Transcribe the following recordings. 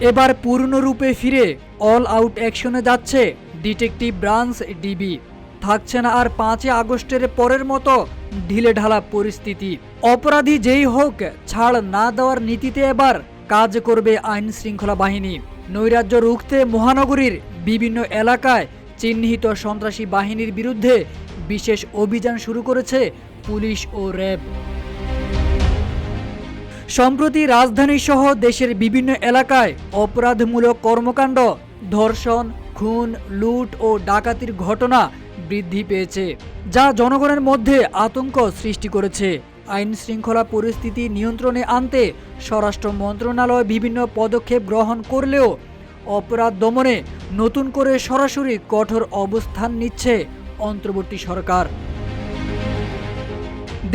এবার পূর্ণরূপে ফিরে all out অ্যাকশনে যাচ্ছে ডিটেকটিভ ব্রাঞ্চ ডিবি। থাকছে না আর 5ই আগস্টের পরের মতো ঢিলেঢালা পরিস্থিতি। অপরাধী যেই হোক ছাড় না দেওয়ার নীতিতে এবার কাজ করবে আইন শৃঙ্খলা বাহিনী। নৈরাজ্য রুখতে মহানগরীর বিভিন্ন এলাকায় চিহ্নিত সন্ত্রাসী বাহিনীর বিরুদ্ধে বিশেষ অভিযান শুরু করেছে পুলিশ ও র্যাব। সম্প্রতি রাজধানী সহ দেশের বিভিন্ন এলাকায় অপরাধমূলক কর্মকাণ্ড, ধর্ষণ, খুন, লুট ও ডাকাতির ঘটনা বৃদ্ধি পেয়েছে, যা জনগণের মধ্যে আতঙ্ক সৃষ্টি করেছে। আইন শৃঙ্খলা পরিস্থিতি নিয়ন্ত্রণে আনতে স্বরাষ্ট্র মন্ত্রণালয় বিভিন্ন পদক্ষেপ গ্রহণ করলেও অপরাধ দমনে নতুন করে সরাসরি কঠোর অবস্থান নিচ্ছে অন্তর্বর্তী সরকার।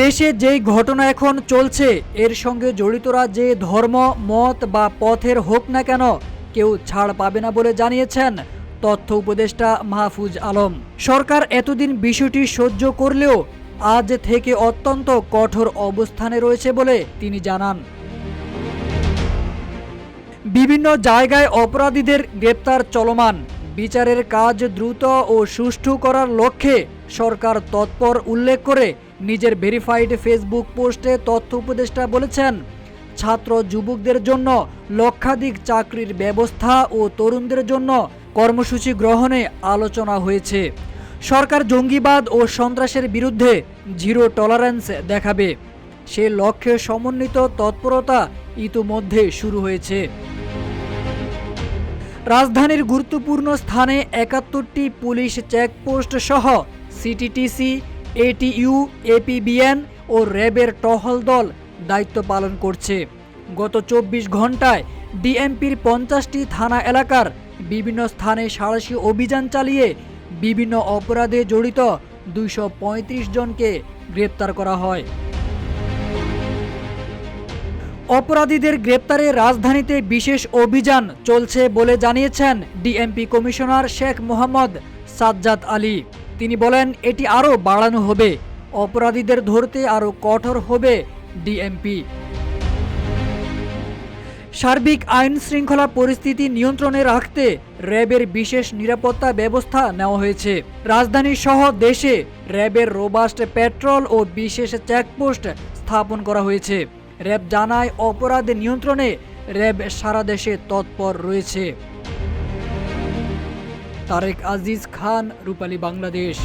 দেশে যেই ঘটনা এখন চলছে এর সঙ্গে জড়িতরা যে ধর্ম, মত বা পথের হোক না কেন কেউ ছাড় পাবে না বলে জানিয়েছেন তথ্য উপদেষ্টা মাহফুজ আলম। সরকার এতদিন বিষয়টি সহ্য করলেও আজ থেকে অত্যন্ত কঠোর অবস্থানে রয়েছে বলে তিনি জানান। বিভিন্ন জায়গায় অপরাধীদের গ্রেপ্তার চলমান। বিচারের কাজ দ্রুত ও সুষ্ঠু করার লক্ষ্যে সরকার তৎপর উল্লেখ করে নিজের ভেরিফাইড ফেসবুক পোস্টে তথ্য উপদেষ্টা বলেছেন, ছাত্র যুবকদের জন্য লক্ষাধিক চাকরির ব্যবস্থা ও তরুণদের জন্য কর্মসূচি গ্রহণে আলোচনা হয়েছে। সরকার জঙ্গিবাদ ও সন্ত্রাসের বিরুদ্ধে জিরো টলারেন্স দেখাবে, সে লক্ষ্যে সমন্বিত তৎপরতা ইতোমধ্যে শুরু হয়েছে। রাজধানীর গুরুত্বপূর্ণ স্থানে ৭১টি পুলিশ চেকপোস্ট সহ সিটিটিসি, এটিইউ, এপিবিএন ও র্যাবের টহল দল দায়িত্ব পালন করছে। গত ২৪ ঘন্টায় ডিএমপির ৫০টি থানা এলাকার বিভিন্ন স্থানে সাঁড়াশি অভিযান চালিয়ে বিভিন্ন অপরাধে জড়িত ২৩৫ জনকে গ্রেপ্তার করা হয়। অপরাধীদের গ্রেপ্তারে রাজধানীতে বিশেষ অভিযান চলছে বলে জানিয়েছেন ডিএমপি কমিশনার শেখ মোহাম্মদ সাজ্জাদ আলী। তিনি বলেন, এটি আরও বাড়ানো হবে, অপরাধীদের ধরতে আরও কঠোর হবে ডিএমপি। সার্বিক আইন শৃঙ্খলা পরিস্থিতি নিয়ন্ত্রণে রাখতে র্যাবের বিশেষ নিরাপত্তা ব্যবস্থা নেওয়া হয়েছে। রাজধানী সহ দেশে র্যাবের রোবাস্ট পেট্রোল ও বিশেষ চেকপোস্ট স্থাপন করা হয়েছে। র্যাব জানায়, অপরাধ নিয়ন্ত্রণে র্যাব সারা দেশে তৎপর রয়েছে। তারেক আজিজ খান, রূপালী বাংলাদেশ।